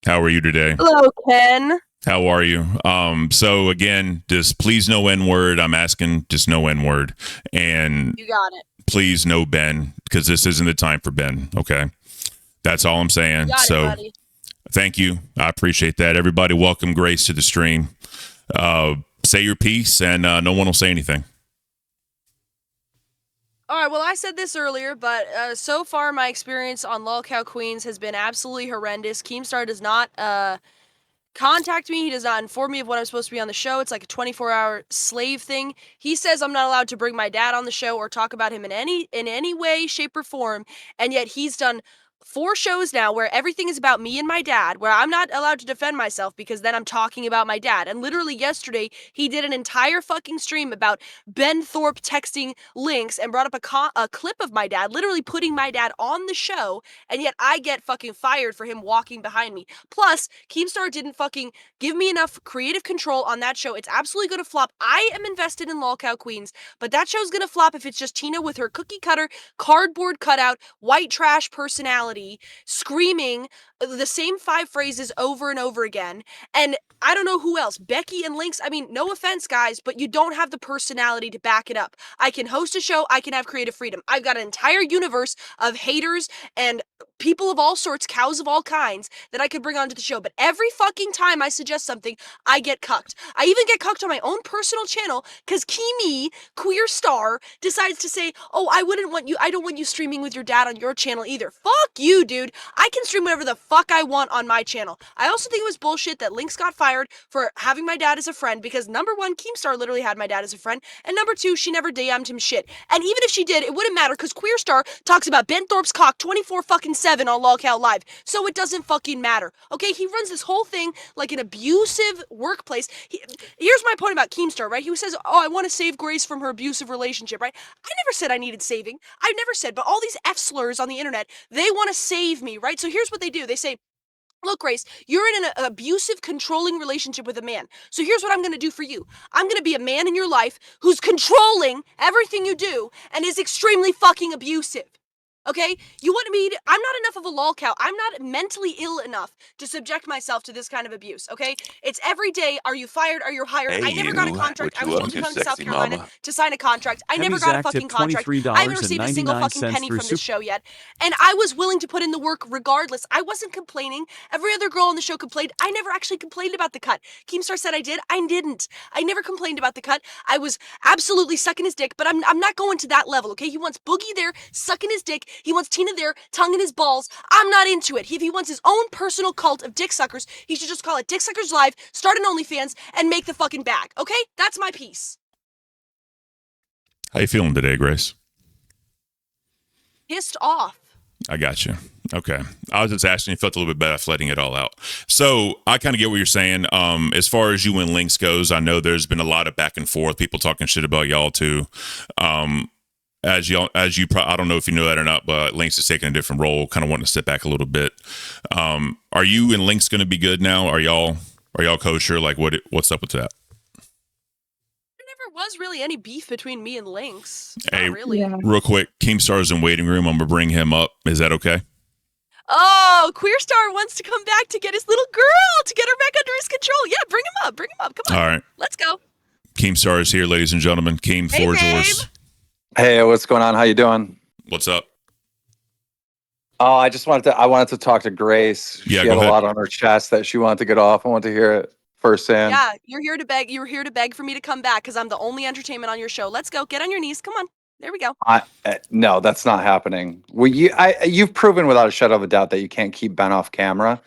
How are you today? Hello, Ken. How are you? So again, just please no N word. I'm asking just no N word. And You got it. please no Ben, because this isn't the time for Ben. Okay. That's all I'm You saying. got it, So buddy. thank you. I appreciate that. Everybody, welcome Grace to the stream. Say your piece, and no one will say anything. All right, well, I said this earlier, but so far my experience on Lolcow Queens has been absolutely horrendous. Keemstar does not contact me. He does not inform me of when I'm supposed to be on the show. It's like a 24-hour slave thing. He says I'm not allowed to bring my dad on the show or talk about him in any way, shape, or form, and yet he's done 4 shows now where everything is about me and my dad, where I'm not allowed to defend myself because then I'm talking about my dad. And literally yesterday, he did an entire fucking stream about Ben Thorpe texting links and brought up a clip of my dad, literally putting my dad on the show, and yet I get fucking fired for him walking behind me. Plus, Keemstar didn't fucking give me enough creative control on that show. It's absolutely gonna flop. I am invested in Lolcow Queens, but that show's gonna flop if it's just Tina with her cookie cutter, cardboard cutout, white trash personality screaming the same 5 phrases over and over again. And I don't know who else. Becky and Lynx, I mean, no offense, guys, but you don't have the personality to back it up. I can host a show, I can have creative freedom. I've got an entire universe of haters and people of all sorts, cows of all kinds, that I could bring onto the show. But every fucking time I suggest something, I get cucked. I even get cucked on my own personal channel because Kimi, Queer Star, decides to say, oh, I don't want you streaming with your dad on your channel either. Fuck you, dude. I can stream whatever the fuck I want on my channel. I also think it was bullshit that Lynx got fired for having my dad as a friend because number one, Keemstar literally had my dad as a friend, and number two, she never DM'd him shit. And even if she did, it wouldn't matter because Queer Star talks about Ben Thorpe's cock 24 fucking 7 on Lolcow Live. So it doesn't fucking matter. Okay, he runs this whole thing like an abusive workplace. Here's my point about Keemstar, right? He says, oh, I want to save Grace from her abusive relationship, right? I never said I needed saving. I've never said, but all these F slurs on the internet, they want to save me, right? So here's what they do. They say, look, Grace, you're in an abusive, controlling relationship with a man. So here's what I'm going to do for you. I'm going to be a man in your life who's controlling everything you do and is extremely fucking abusive. Okay? You want me to, I'm not enough of a lolcow. I'm not mentally ill enough to subject myself to this kind of abuse, okay? It's every day, are you fired? Are you hired? Hey, I never got a you. contract. What I you was up supposed to to, come to South sexy Carolina mama? to sign a contract. I never Heavy got a Zach fucking tipped contract. I haven't received a single fucking $23.99 penny through from this show yet. And I was willing to put in the work regardless. I wasn't complaining. Every other girl on the show complained. I never actually complained about the cut. Keemstar said I did. I didn't. I never complained about the cut. I was absolutely sucking his dick, but I'm not going to that level, okay? He wants Boogie there, sucking his dick. He wants Tina there, tonguing his balls. I'm not into it. If he wants his own personal cult of dick suckers, he should just call it Dick Suckers Live, start an OnlyFans, and make the fucking bag, okay? That's my piece. How you feeling today, Grace? Pissed off. I got you. Okay. I was just asking, you felt a little bit better after letting it all out. So I kind of get what you're saying. As far as you and Lynx goes, I know there's been a lot of back and forth, people talking shit about y'all too. I don't know if you know that or not, but Lynx is taking a different role, kind of wanting to step back a little bit. Are you and Lynx going to be good now? Are y'all kosher? Like what's up with that? There never was really any beef between me and Lynx. Hey, Not really. Yeah. real quick, Keemstar's in waiting room. I'm going to bring him up. Is that okay? Oh, Queer Star wants to come back to get his little girl, to get her back under his control. Yeah, bring him up. Come on. All right. Let's go. Keemstar is here, ladies and gentlemen. Keem, floor is yours. Hey, what's going on? How you doing? What's up? Oh, I wanted to talk to Grace. Yeah, she had a lot on her chest that she wanted to get off. I want to hear it firsthand. Yeah, you're here to beg. You're here to beg for me to come back because I'm the only entertainment on your show. Let's go. Get on your knees. Come on. There we go. No, that's not happening. Well, you've proven without a shadow of a doubt that you can't keep Ben off camera.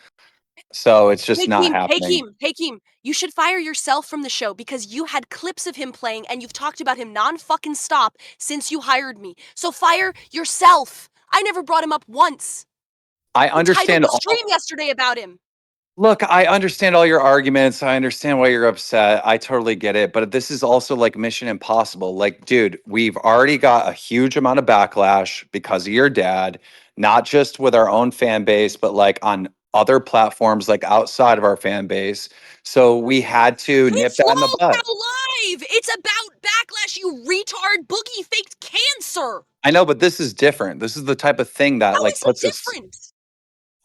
So it's just not happening. Hey, Keem, you should fire yourself from the show because you had clips of him playing and you've talked about him non-fucking stop since you hired me. So fire yourself. I never brought him up once. I understand. I stream yesterday about him. Look, I understand all your arguments. I understand why you're upset. I totally get it. But this is also like Mission Impossible. Like, dude, we've already got a huge amount of backlash because of your dad, not just with our own fan base, but like on other platforms, like outside of our fan base. So we had to nip that in the bud. Live. It's about backlash, you retard. Boogie faked cancer. I know, but this is different. This is the type of thing that How like is puts it us. different?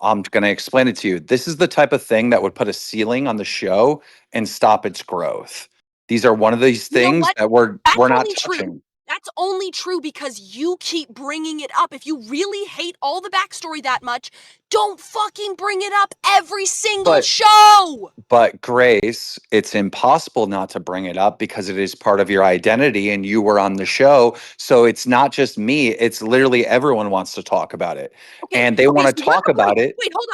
I'm going to explain it to you. This is the type of thing that would put a ceiling on the show and stop its growth. These are one of these You know things what? that we're That's not only true. touching. That's only true because you keep bringing it up. If you really hate all the backstory that much, don't fucking bring it up every single But show. But Grace, it's impossible not to bring it up because it is part of your identity and you were on the show. So it's not just me, it's literally everyone wants to talk about it. Okay, And they want to so your talk complaint, about it. wait, hold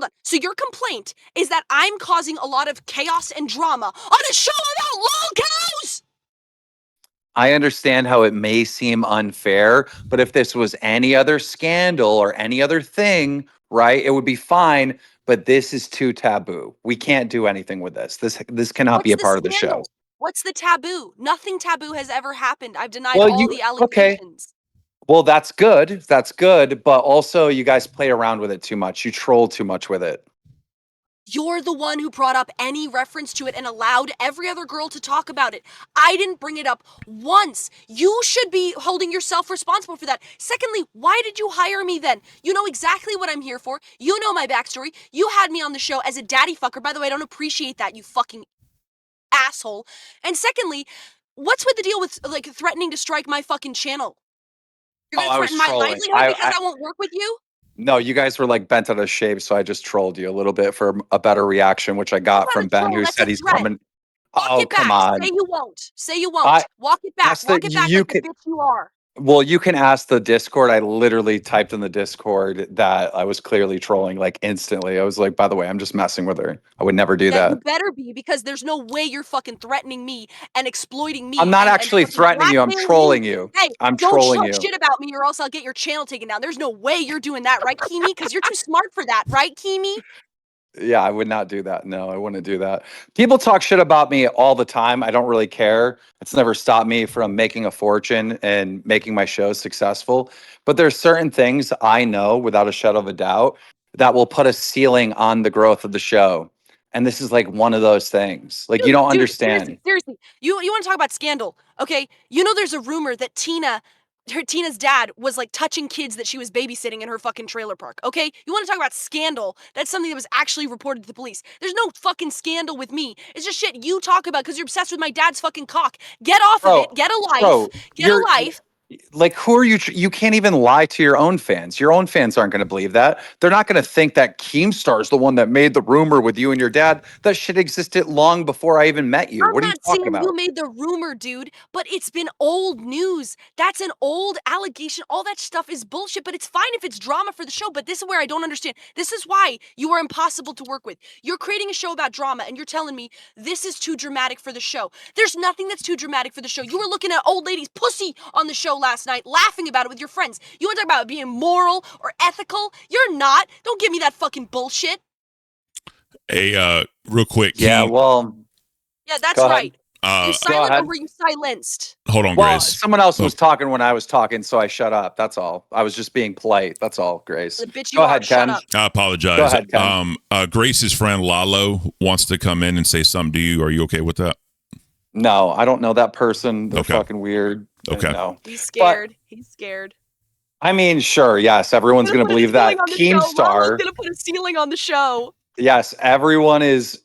on. So your complaint is that I'm causing a lot of chaos and drama on a show about lol cows? I understand how it may seem unfair, but if this was any other scandal or any other thing, right, it would be fine. But this is too taboo. We can't do anything with this. This cannot be What's a the part of the show. scandal? What's the taboo? Nothing taboo has ever happened. I've denied Well, all you the okay. allegations. Well, that's good. That's good. But also, you guys play around with it too much. You troll too much with it. You're the one who brought up any reference to it and allowed every other girl to talk about it. I didn't bring it up once. You should be holding yourself responsible for that. Secondly, why did you hire me then? You know exactly what I'm here for. You know my backstory. You had me on the show as a daddy fucker. By the way, I don't appreciate that, you fucking asshole. And secondly, what's with the deal with like threatening to strike my fucking channel? You're Oh, gonna I was threaten my trolling. livelihood because I won't work with you? No, you guys were like bent out of shape, so I just trolled you a little bit for a better reaction, which I got That's not from a Ben, troll, who that's a said he's threat. coming. Walk Oh, it come back. on. Say you won't. Say you I won't. Walk it back. asked Walk that it back you like the can. bitch you are. Well, you can ask the Discord. I literally typed in the Discord that I was clearly trolling like instantly. I was like, by the way, I'm just messing with her. I would never do Yeah, you that. better be because there's no way you're fucking threatening me and exploiting I'm me not and actually fucking threatening you. I'm blackmailing me. trolling you. Hey, I'm don't trolling talk you. shit about me or else I'll get your channel taken down. There's no way you're doing that, right, Keemy? Because you're too smart for that, right, Keemy? Yeah, I would not do that. No, I wouldn't do that. People talk shit about me all the time. I don't really care. It's never stopped me from making a fortune and making my show successful. But there's certain things I know without a shadow of a doubt that will put a ceiling on the growth of the show. And this is like one of those things. Like you don't Dude, seriously, understand. seriously. You want to talk about scandal, okay? You know there's a rumor that Tina's dad was like touching kids that she was babysitting in her fucking trailer park, okay? You want to talk about scandal? That's something that was actually reported to the police. There's no fucking scandal with me. It's just shit you talk about because you're obsessed with my dad's fucking cock. Get off of it. Bro, Get a life. bro, Get a you're life. like, who are you? You can't even lie to your own fans. Your own fans aren't going to believe that. They're not going to think that Keemstar is the one that made the rumor with you and your dad. That shit existed long before I even met you. I'm What are you not talking saying you about? made the rumor, dude, but it's been old news. That's an old allegation. All that stuff is bullshit, but it's fine if it's drama for the show. But this is where I don't understand. This is why you are impossible to work with. You're creating a show about drama and you're telling me this is too dramatic for the show. There's nothing that's too dramatic for the show. You were looking at old lady's pussy on the show last night, laughing about it with your friends. You want to talk about being moral or ethical? You're not. Don't give me that fucking bullshit. Hey, real quick, Yeah, Keem. well, Yeah, that's go ahead. right. Were you Go silent or ahead. were you silenced? Hold on, Well, Grace. someone else Oh, was talking when I was talking, so I shut up. That's all. I was just being polite. That's all, Grace. The bitch Go you are. ahead, Shut Ken. up. I Go apologize. ahead, Ken. Grace's friend Lalo wants to come in and say something to you. Are you okay with that? No, I don't know that person. They're Okay. fucking weird. Okay. No. He's But scared. He's scared. I mean, sure, yes, everyone's Gonna going to put a believe ceiling that. on the show. Lalo's Keemstar. gonna put a ceiling on the show. Yes, everyone is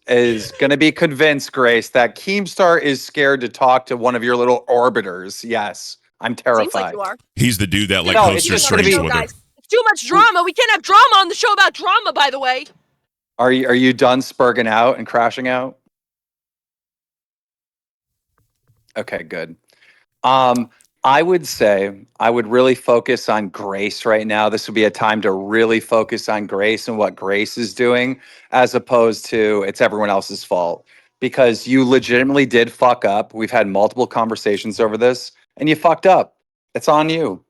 going to be convinced, Grace, that Keemstar is scared to talk to one of your little orbiters. Yes, I'm Seems like terrified. you are. He's the dude that like Put a No, hosts it's your ceiling just on going the to streams show, be. with her. guys. It's too much drama. We can't have drama on the show about drama, by the way. Are you done spurging out and crashing out? Okay, good. Um, I would say I would really focus on Grace right now. This would be a time to really focus on Grace and what Grace is doing, as opposed to it's everyone else's fault. Because you legitimately did fuck up. We've had multiple conversations over this, and you fucked up. It's on you.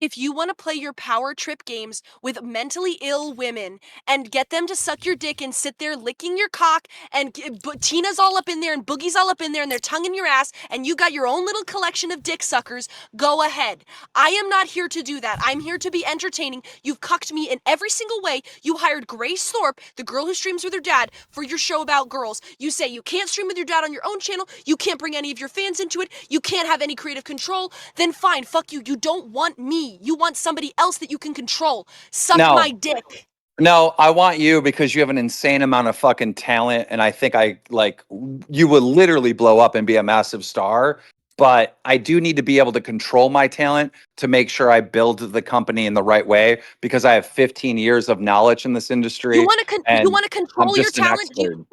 If you want to play your power trip games with mentally ill women and get them to suck your dick and sit there licking your cock and Tina's all up in there and Boogie's all up in there and they're tonguing your ass and you got your own little collection of dick suckers, go ahead. I am not here to do that. I'm here to be entertaining. You've cucked me in every single way. You hired Grace Thorpe, the girl who streams with her dad, for your show about girls. You say you can't stream with your dad on your own channel. You can't bring any of your fans into it. You can't have any creative control. Then fine, fuck you. You don't want me. me. You want somebody else that you can control. Suck No. my dick. No, I want you because you have an insane amount of fucking talent, and I think you would literally blow up and be a massive star. But I do need to be able to control my talent to make sure I build the company in the right way because I have 15 years of knowledge in this industry, You and want to I'm control your just an talent? expert.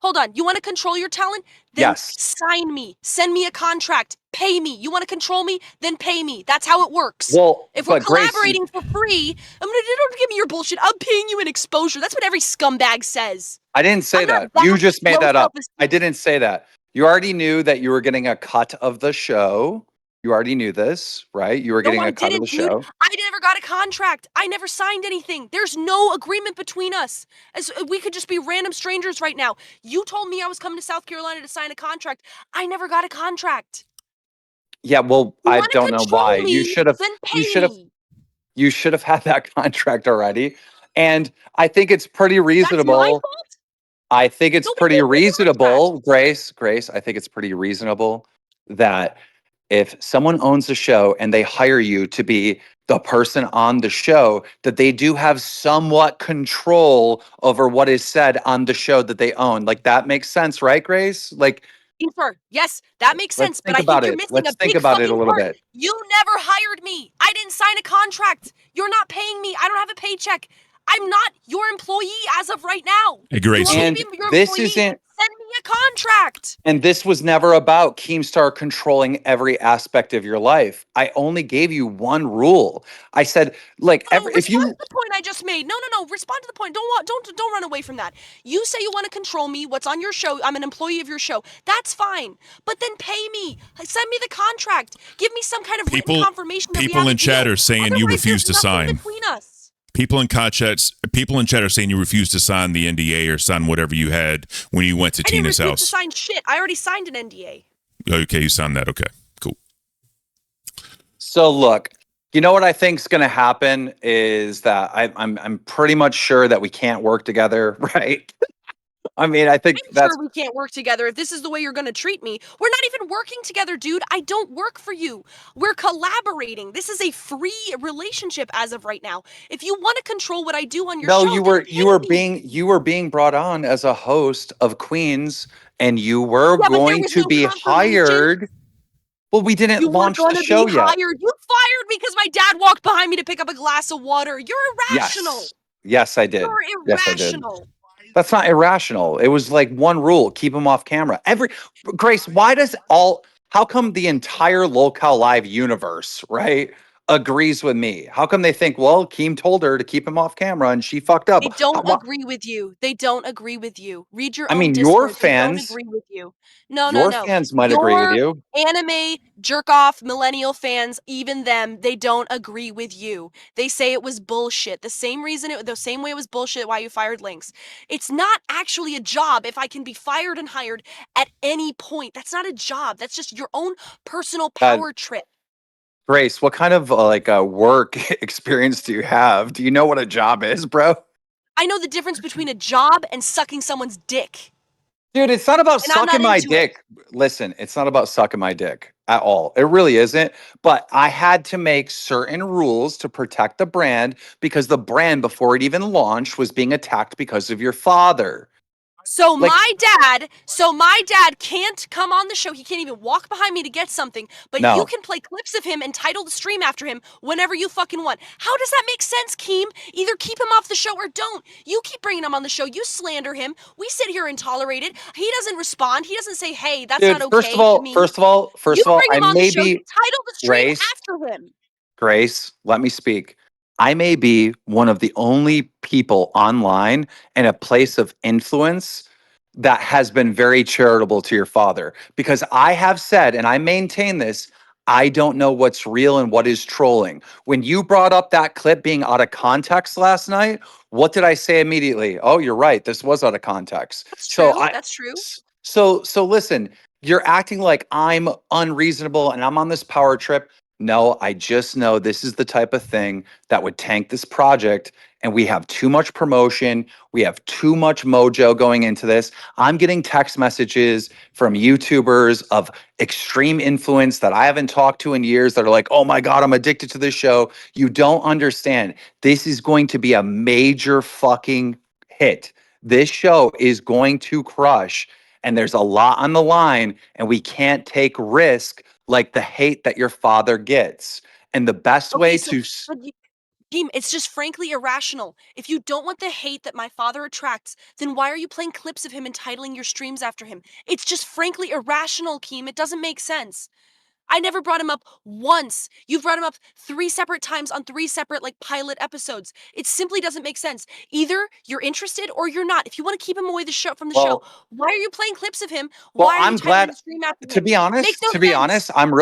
Hold on. You want to control your talent? Then Yes, sign me. Send me a contract. Pay me. You want to control me? Then pay me. That's how it works. well, If we're but Grace, collaborating for free, don't give me your bullshit. I'm paying you in exposure. That's what every scumbag says. I didn't say I'm not that. You just made low that up. I self-esteem. didn't say that. You already knew that you were getting a cut of the show. You already knew this, right? You were No, getting I a cut of the didn't, dude. show. I never got a contract. I never signed anything. There's no agreement between us. As we could just be random strangers right now. You told me I was coming to South Carolina to sign a contract. I never got a contract. Yeah, well, You I want to don't know why. control me? Then You pay should have me. you should have had that contract already. And I think it's pretty That's my reasonable. fault? I think it's Nobody pretty gave me a contract. reasonable, Grace, I think it's pretty reasonable that if someone owns a show and they hire you to be the person on the show, that they do have somewhat control over what is said on the show that they own. Like that makes sense, right, Grace? Like, Keemstar, yes, that makes let's sense, but think I think about you're it. missing a Let's think big about it a fucking little part. bit. You never hired me. I didn't sign a contract. You're not paying me. I don't have a paycheck. I'm not your employee as of right now. Hey, You Grace. want me to And be your this employee? isn't Send me a contract. And this was never about Keemstar controlling every aspect of your life. I only gave you one rule. I said, like, No, if respond you to the point I just made. No. Respond to the point. Don't run away from that. You say you want to control me. What's on your show? I'm an employee of your show. That's fine. But then pay me. Send me the contract. Give me some kind of written People confirmation that we people have a in chat deal. are saying you Otherwise, refuse there's to nothing sign. between us. People in chat are saying you refused to sign the NDA or sign whatever you had when you went to I didn't Tina's refuse to house. sign shit. I already signed an NDA. Okay, you signed that. Okay, cool. So look, you know what I think's going to happen is that I'm pretty much sure that we can't work together, right? I mean, I think I'm that's sure we can't work together if this is the way you're going to treat me. We're not even working together, dude. I don't work for you. We're collaborating. This is a free relationship as of right now. If you want to control what I do on your no. show, then pay me. You were being brought on as a host of Queens, and you were Yeah, but there going was to no be confirmation. hired. Well, we didn't You were launch the going to be show yet. hired. You fired me because my dad walked behind me to pick up a glass of water. You're irrational. Yes. Yes, I did. You're Yes, I did. irrational. That's not irrational. It was like one rule, keep them off camera. Grace, how come the entire Locale Live universe, right, agrees with me? How come they think, well, Keem told her to keep him off camera and she fucked up? They don't agree with you. They don't agree with you. Read your I own mean, your Discord. They don't fans, agree with you. No, no, your no. fans might agree with Your you. anime jerk off millennial fans, even them, they don't agree with you. They say it was bullshit. The same way it was bullshit why you fired Lynx. It's not actually a job if I can be fired and hired at any point. That's not a job. That's just your own personal Uh, power trip. Grace, what kind of work experience do you have? Do you know what a job is, bro? I know the difference between a job and sucking someone's dick. Dude, it's not about And I'm sucking not my into it. dick. Listen, it's not about sucking my dick at all. It really isn't. But I had to make certain rules to protect the brand because the brand, before it even launched, was being attacked because of your father. So Like, my dad can't come on the show. He can't even walk behind me to get something, but you no, can play clips of him and title the stream after him whenever you fucking want. How does that make sense, Keem? Either keep him off the show or don't. You keep bringing him on the show. You slander him. We sit here and tolerate it. He doesn't respond. He doesn't say, "Hey, that's not dude, okay to me." You first of all, bring I him on the may show. You be title the stream Grace. after him. Grace, let me speak. I may be one of the only people online in a place of influence that has been very charitable to your father because I have said, and I maintain this, I don't know what's real and what is trolling. When you brought up that clip being out of context last night, what did I say immediately? Oh, you're right. This was out of context. That's So true. I That's true. so listen, you're acting like I'm unreasonable and I'm on this power trip. No, I just know this is the type of thing that would tank this project. And we have too much promotion. We have too much mojo going into this. I'm getting text messages from YouTubers of extreme influence that I haven't talked to in years that are like, oh my God, I'm addicted to this show. You don't understand. This is going to be a major fucking hit. This show is going to crush. And there's a lot on the line, and we can't take risk like the hate that your father gets. And the best Okay, way so to but Keem, it's just frankly irrational. If you don't want the hate that my father attracts, then why are you playing clips of him and titling your streams after him? It's just frankly irrational, Keem. It doesn't make sense. I never brought him up once. You've brought him up 3 separate times on 3 separate like pilot episodes. It simply doesn't make sense. Either you're interested or you're not. If you want to keep him away from the show, well, why are you playing clips of him? well, Why are you I'm titling glad the stream after to him? be Makes honest, no to be sense. honest, I'm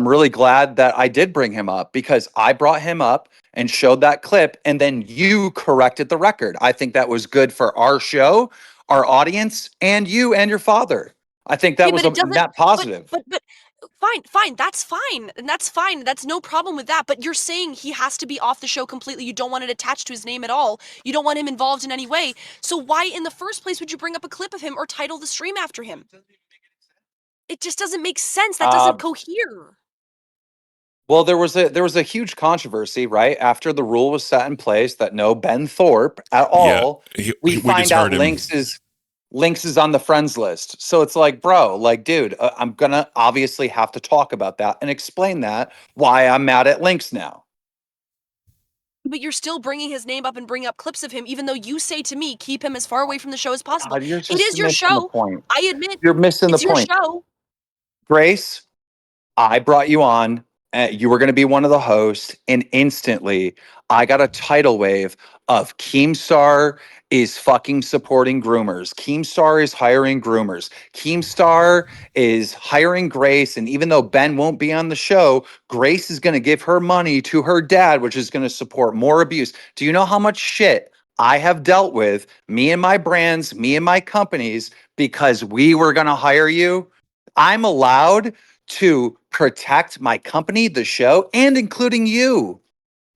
really glad that I did bring him up because I brought him up and showed that clip and then you corrected the record. I think that was good for our show, our audience, and you and your father. I think that Okay, was but a it doesn't. net positive. But fine. That's fine, and that's fine. That's no problem with that. But you're saying he has to be off the show completely. You don't want it attached to his name at all. You don't want him involved in any way. So why, in the first place, would you bring up a clip of him or title the stream after him? It just doesn't make sense. That Uh, doesn't cohere. Well, there was a huge controversy, right? After the rule was set in place that no Ben Thorpe at Yeah, all, we we just find out heard him. Links is on the friends list. So it's like, bro, like, dude, I'm gonna obviously have to talk about that and explain that why I'm mad at Links now. But you're still bringing his name up and bringing up clips of him, even though you say to me, keep him as far away from the show as possible. God, you're It just is your missing the show. point. I admit, You're missing the it's your point. show. Grace, I brought you on. You were going to be one of the hosts, and instantly I got a tidal wave of Keemstar is fucking supporting groomers. Keemstar is hiring groomers. Keemstar is hiring Grace, and even though Ben won't be on the show, Grace is going to give her money to her dad, which is going to support more abuse. Do you know how much shit I have dealt with, me and my brands, me and my companies, because we were going to hire you? I'm allowed to protect my company, the show, and including you.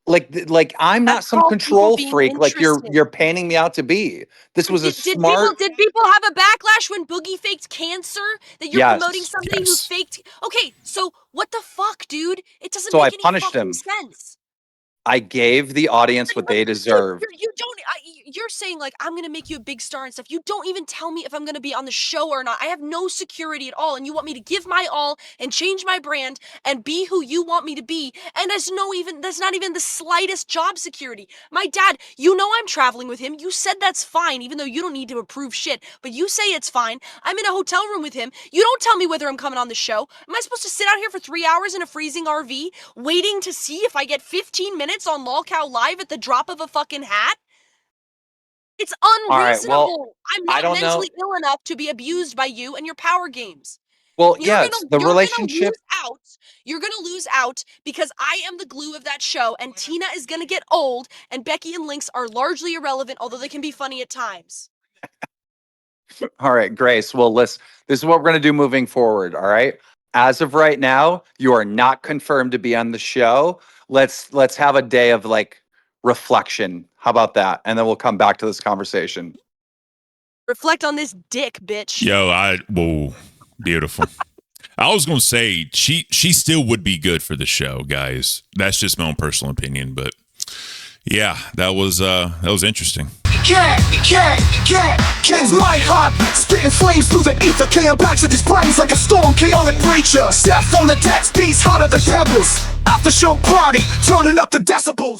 Like I'm not That's some called people control being freak like you're interested. you're painting me out to be. This was a smart, Did people have a backlash when Boogie faked cancer? That you're promoting yes. somebody who Yes. faked. Okay, so what the fuck, dude? It doesn't So I make any punished fucking him. sense. I gave the audience what But they dude, deserved. you don't. You're saying like I'm gonna make you a big star and stuff. You don't even tell me if I'm gonna be on the show or not. I have no security at all, and you want me to give my all and change my brand and be who you want me to be. And that's not even the slightest job security. My dad, you know I'm traveling with him. You said that's fine, even though you don't need to approve shit. But you say it's fine. I'm in a hotel room with him. You don't tell me whether I'm coming on the show. Am I supposed to sit out here for 3 hours in a freezing RV waiting to see if I get 15 minutes on LolCow Live at the drop of a fucking hat? It's All right. Well, unreasonable. I'm I not don't know. mentally ill enough to be abused by you and your power games. Well, You're yes, gonna the you're gonna relationship. lose out. You're gonna lose out because I am the glue of that show, and Tina is gonna get old, and Becky and Lynx are largely irrelevant, although they can be funny at times. All right, Grace. Well, listen, this is what we're going to do moving forward. All right. As of right now, you are not confirmed to be on the show. Let's have a day of like reflection. How about that? And then we'll come back to this conversation. Reflect on this dick, bitch. Whoa, beautiful. I was gonna say she still would be good for the show, guys. That's just my own personal opinion, but yeah, that was interesting. Ken's my heart, spitting flames through the ether. Kmplxity sprays like a storm, chaotic preacher. Zeph on the text, beats hotter than pebbles. After show party, turning up the decibels.